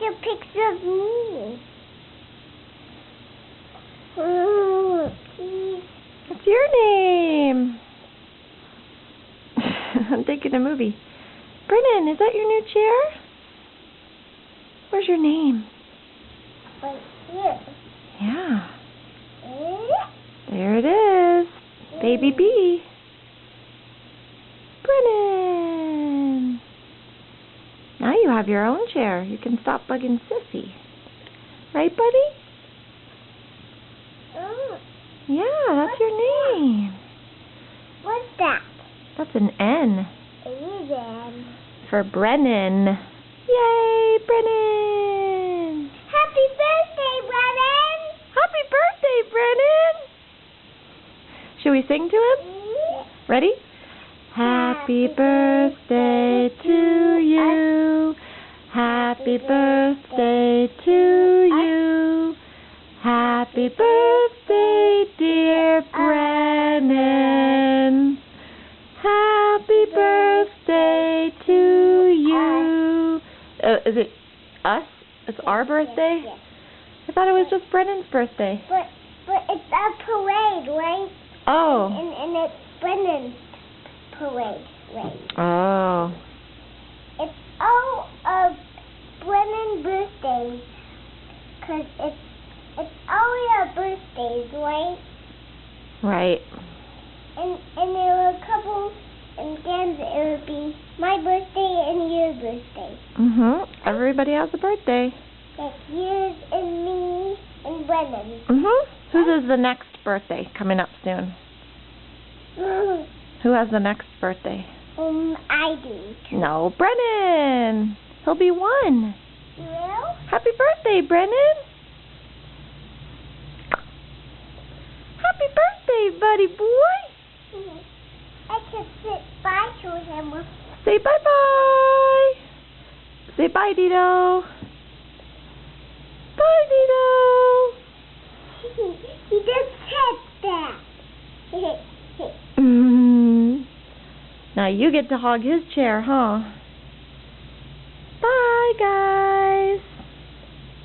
take a picture of me. Please. What's your name? I'm taking a movie. Brennan, is that your new chair? Where's your name? Right here. Yeah. There it is. Baby B. Brennan. Now you have your own chair. You can stop bugging Sissy. Right, buddy? Yeah, that's your name. What's that? That's an N. Aiden. For Brennan. Yay, Brennan! Happy birthday, Brennan! Happy birthday, Brennan! Should we sing to him? Ready? Happy birthday to you. Happy birthday to you. Happy birthday, dear Brennan. Happy birthday to you. Is it us? It's our birthday? Yes. I thought it was just Brennan's birthday. But it's a parade, right? Oh. And it's Brennan's parade, right? Oh. It's all of Brennan's birthdays, 'cause it's all your birthdays, right? Right. And there were a couple, and then it would be my birthday and your birthday. Everybody has a birthday. Like yours and me and Brennan. Whose is the next birthday coming up soon? Who has the next birthday? I do. No, Brennan. He'll be 1. You will? Happy birthday, Brennan. Happy birthday, buddy boy. I could sit by to him. Say bye-bye. Say bye, Dito. Bye, Dito. He just said that. Now you get to hog his chair, huh? Bye, guys.